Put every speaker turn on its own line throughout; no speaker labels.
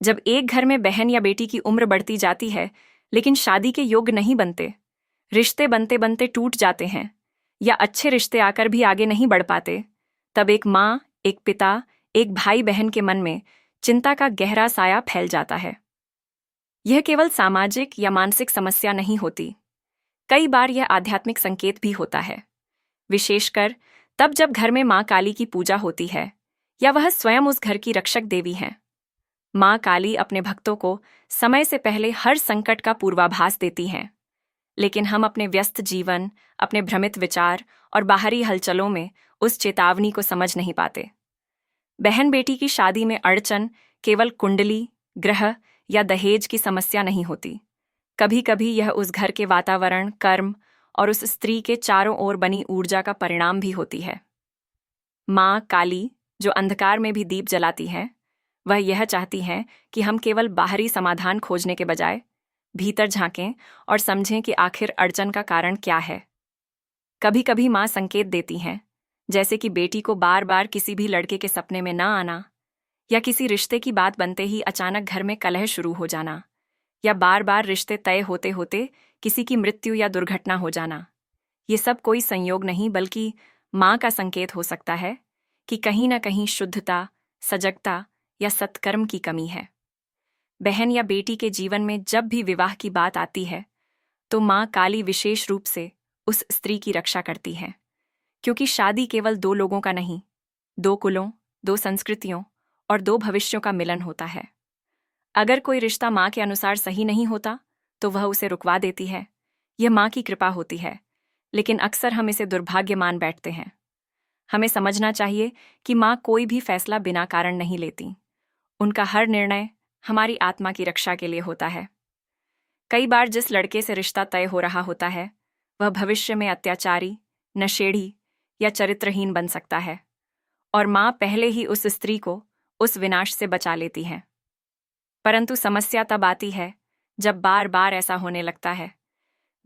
जब एक घर में बहन या बेटी की उम्र बढ़ती जाती है लेकिन शादी के योग्य नहीं बनते, रिश्ते बनते बनते टूट जाते हैं या अच्छे रिश्ते आकर भी आगे नहीं बढ़ पाते, तब एक माँ, एक पिता, एक भाई बहन के मन में चिंता का गहरा साया फैल जाता है। यह केवल सामाजिक या मानसिक समस्या नहीं होती, कई बार यह आध्यात्मिक संकेत भी होता है, विशेषकर तब जब घर में माँ काली की पूजा होती है या वह स्वयं उस घर की रक्षक देवी हैं। माँ काली अपने भक्तों को समय से पहले हर संकट का पूर्वाभास देती हैं, लेकिन हम अपने व्यस्त जीवन, अपने भ्रमित विचार और बाहरी हलचलों में उस चेतावनी को समझ नहीं पाते। बहन बेटी की शादी में अड़चन केवल कुंडली, ग्रह या दहेज की समस्या नहीं होती। कभी कभी यह उस घर के वातावरण, कर्म और उस स्त्री के चारों ओर बनी ऊर्जा का परिणाम भी होती है। माँ काली, जो अंधकार में भी दीप जलाती हैं, वह यह चाहती हैं कि हम केवल बाहरी समाधान खोजने के बजाय भीतर झांकें और समझें कि आखिर अड़चन का कारण क्या है। कभी कभी माँ संकेत देती हैं, जैसे कि बेटी को बार बार किसी भी लड़के के सपने में न आना, या किसी रिश्ते की बात बनते ही अचानक घर में कलह शुरू हो जाना, या बार बार रिश्ते तय होते होते किसी की मृत्यु या दुर्घटना हो जाना। ये सब कोई संयोग नहीं बल्कि माँ का संकेत हो सकता है कि कहीं न कहीं शुद्धता, सजगता या सत्कर्म की कमी है। बहन या बेटी के जीवन में जब भी विवाह की बात आती है, तो माँ काली विशेष रूप से उस स्त्री की रक्षा करती है, क्योंकि शादी केवल दो लोगों का नहीं, दो कुलों, दो संस्कृतियों और दो भविष्यों का मिलन होता है। अगर कोई रिश्ता माँ के अनुसार सही नहीं होता, तो वह उसे रुकवा देती है। यह माँ की कृपा होती है, लेकिन अक्सर हम इसे दुर्भाग्य मान बैठते हैं। हमें समझना चाहिए कि माँ कोई भी फैसला बिना कारण नहीं लेती। उनका हर निर्णय हमारी आत्मा की रक्षा के लिए होता है। कई बार जिस लड़के से रिश्ता तय हो रहा होता है, वह भविष्य में अत्याचारी, नशेड़ी या चरित्रहीन बन सकता है, और माँ पहले ही उस स्त्री को उस विनाश से बचा लेती है। परंतु समस्या तब आती है जब बार बार ऐसा होने लगता है।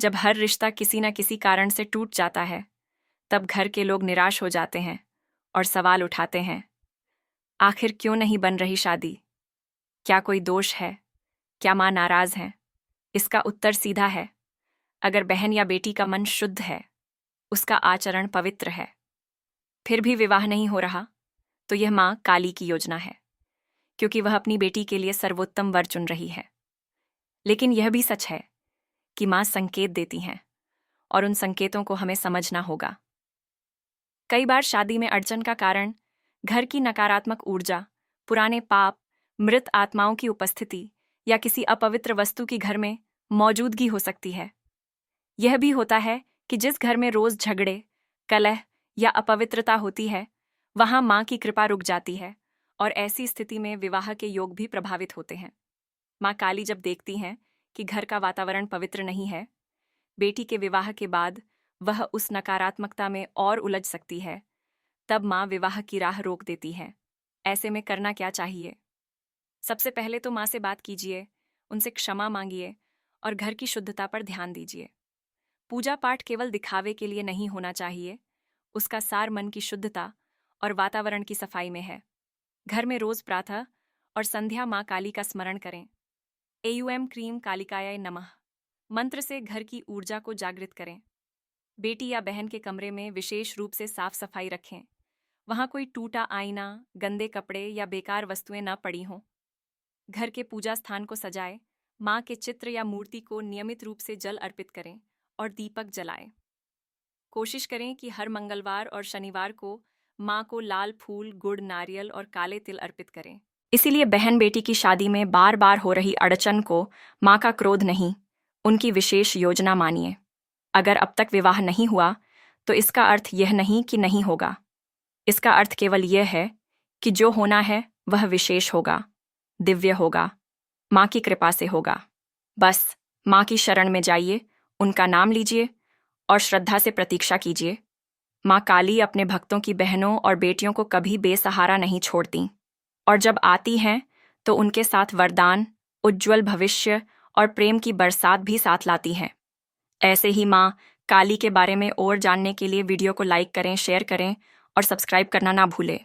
जब हर रिश्ता किसी न किसी कारण से टूट जाता है, तब घर के लोग निराश हो जाते हैं और सवाल उठाते हैं, आखिर क्यों नहीं बन रही शादी? क्या कोई दोष है? क्या माँ नाराज हैं? इसका उत्तर सीधा है, अगर बहन या बेटी का मन शुद्ध है, उसका आचरण पवित्र है, फिर भी विवाह नहीं हो रहा, तो यह माँ काली की योजना है, क्योंकि वह अपनी बेटी के लिए सर्वोत्तम वर चुन रही है। लेकिन यह भी सच है कि माँ संकेत देती हैं, और उन संकेतों को हमें समझना होगा। कई बार शादी में अड़चन का कारण घर की नकारात्मक ऊर्जा, पुराने पाप, मृत आत्माओं की उपस्थिति या किसी अपवित्र वस्तु की घर में मौजूदगी हो सकती है। यह भी होता है कि जिस घर में रोज झगड़े, कलह या अपवित्रता होती है, वहां माँ की कृपा रुक जाती है, और ऐसी स्थिति में विवाह के योग भी प्रभावित होते हैं। माँ काली जब देखती हैं कि घर का वातावरण पवित्र नहीं है, बेटी के विवाह के बाद वह उस नकारात्मकता में और उलझ सकती है, तब माँ विवाह की राह रोक देती है। ऐसे में करना क्या चाहिए? सबसे पहले तो माँ से बात कीजिए, उनसे क्षमा मांगिए और घर की शुद्धता पर ध्यान दीजिए। पूजा पाठ केवल दिखावे के लिए नहीं होना चाहिए, उसका सार मन की शुद्धता और वातावरण की सफाई में है। घर में रोज प्रातः और संध्या माँ काली का स्मरण करें। एयूएम क्रीम कालिकाय नमः मंत्र से घर की ऊर्जा को जागृत करें। बेटी या बहन के कमरे में विशेष रूप से साफ सफाई रखें। वहां कोई टूटा आईना, गंदे कपड़े या बेकार वस्तुएं न पड़ी हों। घर के पूजा स्थान को सजाएं। माँ के चित्र या मूर्ति को नियमित रूप से जल अर्पित करें और दीपक जलाएं। कोशिश करें कि हर मंगलवार और शनिवार को माँ को लाल फूल, गुड़, नारियल और काले तिल अर्पित करें। इसीलिए बहन बेटी की शादी में बार बार हो रही अड़चन को माँ का क्रोध नहीं, उनकी विशेष योजना मानिए। अगर अब तक विवाह नहीं हुआ, तो इसका अर्थ यह नहीं कि नहीं होगा। इसका अर्थ केवल यह है कि जो होना है वह विशेष होगा, दिव्य होगा, माँ की कृपा से होगा। बस माँ की शरण में जाइए, उनका नाम लीजिए और श्रद्धा से प्रतीक्षा कीजिए। माँ काली अपने भक्तों की बहनों और बेटियों को कभी बेसहारा नहीं छोड़ती, और जब आती हैं तो उनके साथ वरदान, उज्ज्वल भविष्य और प्रेम की बरसात भी साथ लाती हैं। ऐसे ही माँ काली के बारे में और जानने के लिए वीडियो को लाइक करें, शेयर करें और सब्सक्राइब करना ना भूलें।